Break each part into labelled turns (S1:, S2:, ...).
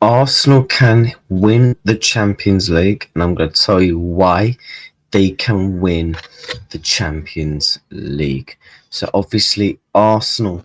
S1: Arsenal can win the Champions League, and I'm going to tell you why they can win the Champions League. So obviously, Arsenal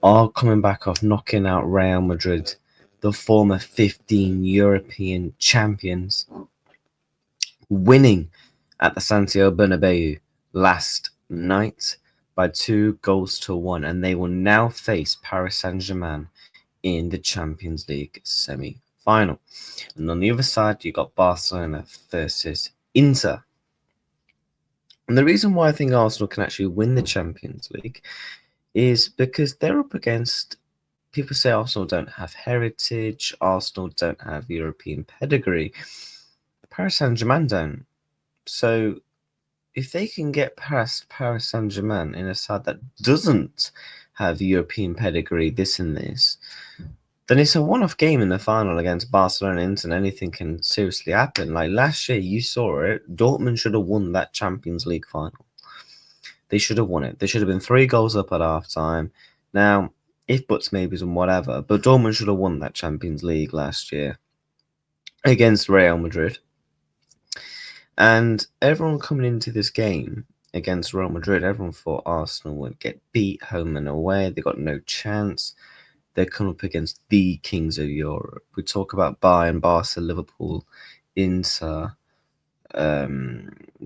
S1: are coming back off knocking out Real Madrid, the former 15 European champions, winning at the Santiago Bernabeu last night by 2-1, and they will now face Paris Saint-Germain in the Champions League semi-final. And on the other side, you got Barcelona versus Inter. And the reason why I think Arsenal can actually win the Champions League is because they're up against, people say Arsenal don't have heritage, Arsenal don't have European pedigree. Paris Saint-Germain don't. So if they can get past Paris Saint-Germain in a side that doesn't have European pedigree, this and this, then it's a one-off game in the final against Barcelona and anything can seriously happen. Like last year, you saw it. Dortmund should have won that Champions League final. They should have won it. They should have been 3 goals up at half-time. Now, if buts, maybes, and whatever, but Dortmund should have won that Champions League last year against Real Madrid. And everyone coming into this game against Real Madrid, everyone thought Arsenal would get beat home and away. They got no chance. They come up against the kings of Europe. We talk about Bayern, Barca, Liverpool, Inter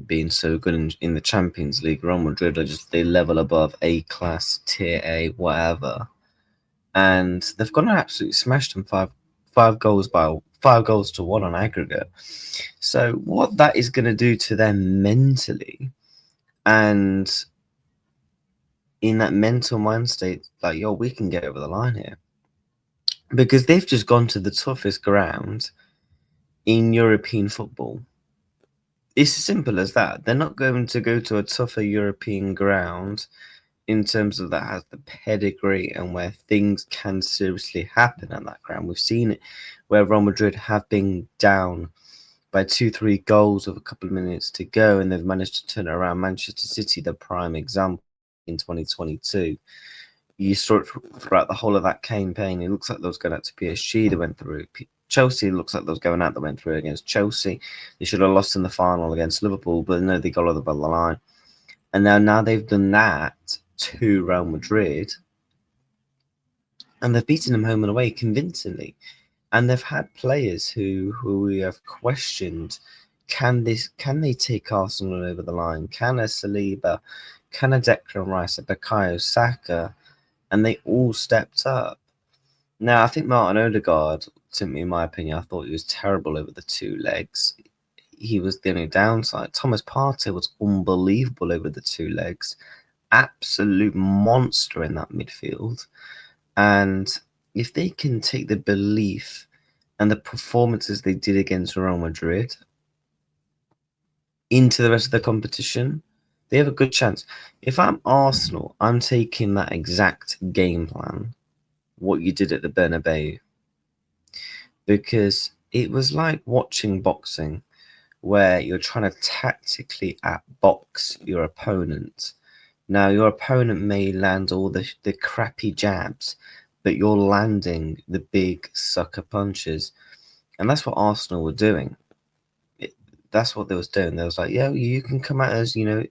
S1: being so good in the Champions League. Real Madrid are just they level above A class, tier A, whatever, and they've gone and absolutely smashed them five goals to one on aggregate. So what that is going to do to them mentally, and in that mental mind state, like, yo, we can get over the line here. Because they've just gone to the toughest ground in European football. It's as simple as that. They're not going to go to a tougher European ground in terms of that has the pedigree and where things can seriously happen at that ground. We've seen it where Real Madrid have been down by 2-3 goals with a couple of minutes to go, and they've managed to turn it around. Manchester City, the prime example in 2022. You saw it throughout the whole of that campaign. It looks like those going out to PSG, they went through. Chelsea looks like those going out that went through against Chelsea. They should have lost in the final against Liverpool, but no, they got over the line. And now they've done that to Real Madrid, and they've beaten them home and away convincingly. And they've had players who we have questioned, can they take Arsenal over the line? Can a Saliba, can a Declan Rice, a Bukayo Saka, and they all stepped up. Now I think Martin Odegaard, to me, in my opinion, I thought he was terrible over the 2 legs. He was the only downside. Thomas Partey was unbelievable over the 2 legs, absolute monster in that midfield. And if they can take the belief and the performances they did against Real Madrid into the rest of the competition, they have a good chance. If I'm Arsenal, I'm taking that exact game plan, what you did at the Bernabeu, because it was like watching boxing where you're trying to tactically outbox your opponent. Now, your opponent may land all the crappy jabs, but you're landing the big sucker punches. And that's what Arsenal were doing. That's what they was doing. They was like, yeah, you can come at us, you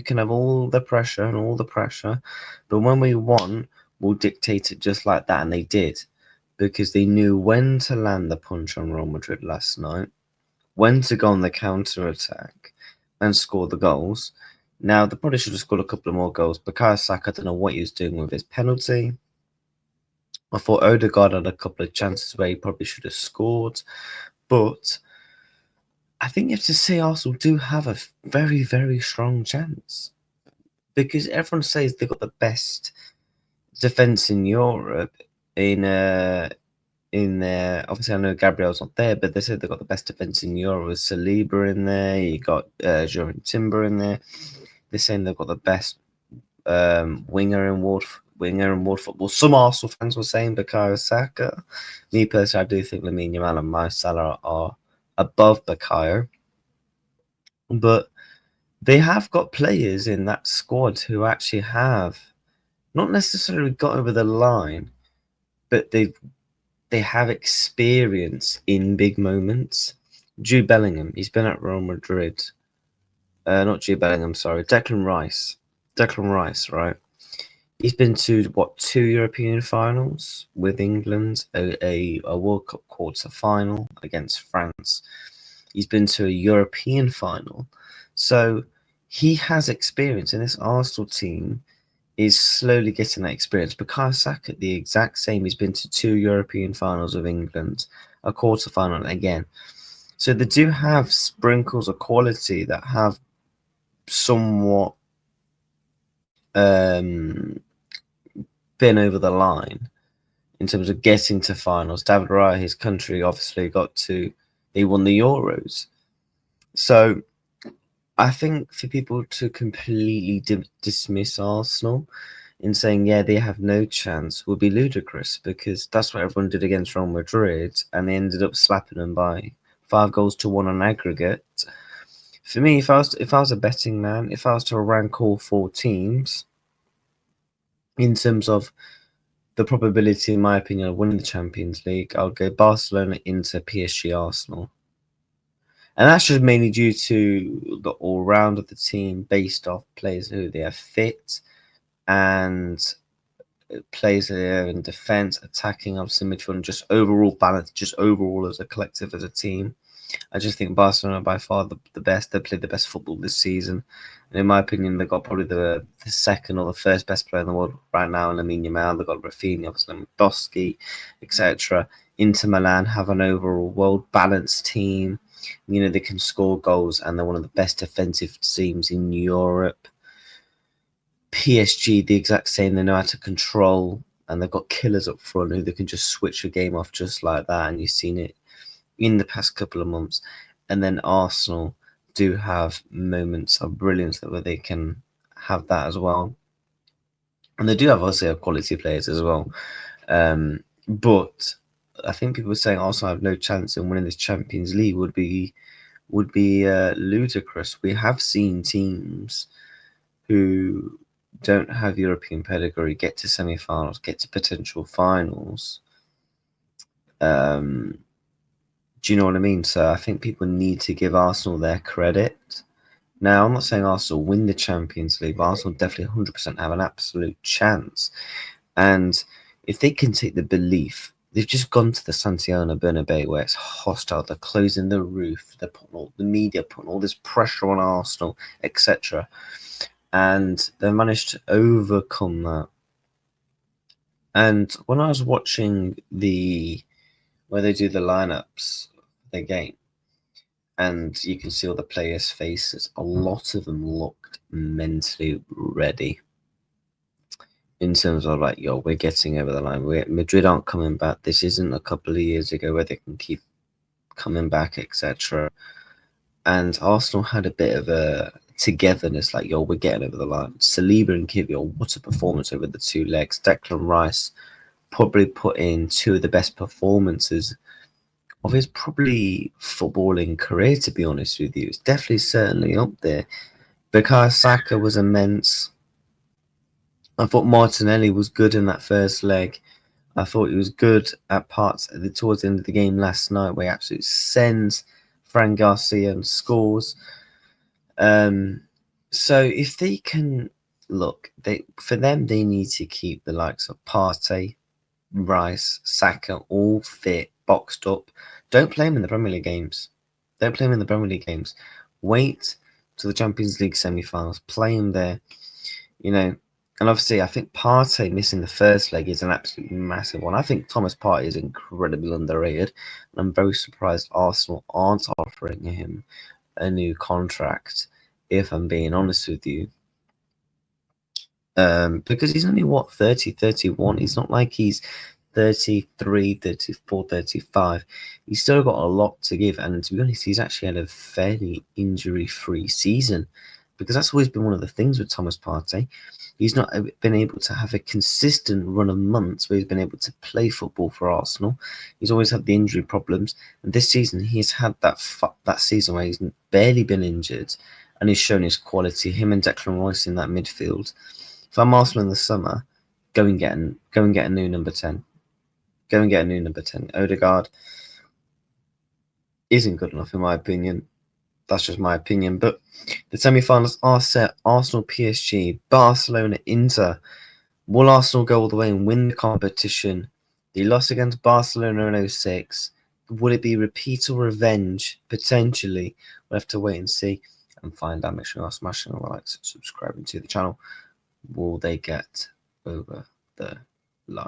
S1: can have all the pressure and all the pressure, but when we want, we'll dictate it just like that. And they did, because they knew when to land the punch on Real Madrid last night, when to go on the counter attack and score the goals. Now, they probably should have scored a couple of more goals. Bukayo Saka, I don't know what he was doing with his penalty. I thought Odegaard had a couple of chances where he probably should have scored. But I think you have to say Arsenal do have a very, very strong chance. Because everyone says they've got the best defence in Europe. Obviously I know Gabriel's not there, but they said they've got the best defence in Europe with Saliba in there. You got Jurgen Timber in there. They're saying they've got the best winger in world football. Some Arsenal fans were saying Bukayo Saka. Me personally, I do think Lamine Yamal and Mo Salah are above Bukayo, but they have got players in that squad who actually have not necessarily got over the line, but they've they have experience in big moments. Jude Bellingham, he's been at Real Madrid. Not Jude Bellingham, sorry, Declan Rice. Declan Rice, right? He's been to what, 2 European finals with England, a World Cup quarter final against France. He's been to a European final, so he has experience. And this Arsenal team is slowly getting that experience. Bukayo Saka, the exact same. He's been to 2 European finals with England, a quarter final again. So they do have sprinkles of quality that have somewhat been over the line in terms of getting to finals. David Raya, his country, obviously he won the Euros. So I think for people to completely dismiss Arsenal in saying, yeah, they have no chance would be ludicrous, because that's what everyone did against Real Madrid, and they ended up slapping them by 5-1 on aggregate. For me, if I was a betting man, if I was to rank all 4 teams in terms of the probability, in my opinion, of winning the Champions League, I'll go Barcelona, Inter, PSG, Arsenal. And that's just mainly due to the all-round of the team, based off players who they have fit, and players there in defence, attacking, obviously midfield, and just overall balance, just overall as a collective, as a team. I just think Barcelona are by far the best. They played the best football this season. And in my opinion, they've got probably the second or the first best player in the world right now in Lamine Yamal. They've got Rafinha, obviously Lewandowski, etc. Inter Milan have an overall well-balanced team. You know, they can score goals, and they're one of the best defensive teams in Europe. PSG, the exact same. They know how to control, and they've got killers up front who they can just switch a game off just like that. And you've seen it in the past couple of months. And then Arsenal do have moments of brilliance where they can have that as well. And they do have, obviously, quality players as well. But I think people saying Arsenal have no chance in winning this Champions League would be ludicrous. We have seen teams who don't have European pedigree get to semi-finals, get to potential finals. Do you know what I mean? So I think people need to give Arsenal their credit. Now, I'm not saying Arsenal win the Champions League, but Arsenal definitely 100% have an absolute chance. And if they can take the belief, they've just gone to the Santiago Bernabeu where it's hostile. They're closing the roof. They're putting all the media, putting all this pressure on Arsenal, etc. And they managed to overcome that. And when I was watching where they do the lineups, the game, and you can see all the players' faces, a lot of them looked mentally ready. In terms of like, yo, we're getting over the line. Madrid aren't coming back. This isn't a couple of years ago where they can keep coming back, etc. And Arsenal had a bit of a togetherness, like, yo, we're getting over the line. Saliba and Kiwior, what a performance over the 2 legs. Declan Rice probably put in 2 of the best performances of his probably footballing career, to be honest with you. It's definitely certainly up there. Bukayo Saka was immense. I thought Martinelli was good in that first leg. I thought he was good at parts towards the end of the game last night, where he absolutely sends Fran Garcia and scores. So if they can look, for them, they need to keep the likes of Partey, Rice, Saka all fit, boxed up. Don't play them in the Premier League games. Don't play them in the Premier League games. Wait to the Champions League semi-finals. Play them there. You know, and obviously, I think Partey missing the first leg is an absolutely massive one. I think Thomas Partey is incredibly underrated, and I'm very surprised Arsenal aren't offering him a new contract, if I'm being honest with you. Because he's only, 30, 31. It's not like he's 33, 34, 35. He's still got a lot to give, and to be honest, he's actually had a fairly injury-free season, because that's always been one of the things with Thomas Partey. He's not been able to have a consistent run of months where he's been able to play football for Arsenal. He's always had the injury problems, and this season he's had that season where he's barely been injured, and he's shown his quality. Him and Declan Rice in that midfield. If I'm Arsenal in the summer, go and get a new number 10. Go and get a new number 10. Odegaard isn't good enough, in my opinion. That's just my opinion. But the semi-finals are set. Arsenal, PSG, Barcelona, Inter. Will Arsenal go all the way and win the competition? They lost against Barcelona in 06. Will it be repeat or revenge? Potentially. We'll have to wait and see and find out. Make sure you're smashing the likes and subscribing to the channel. Will they get over the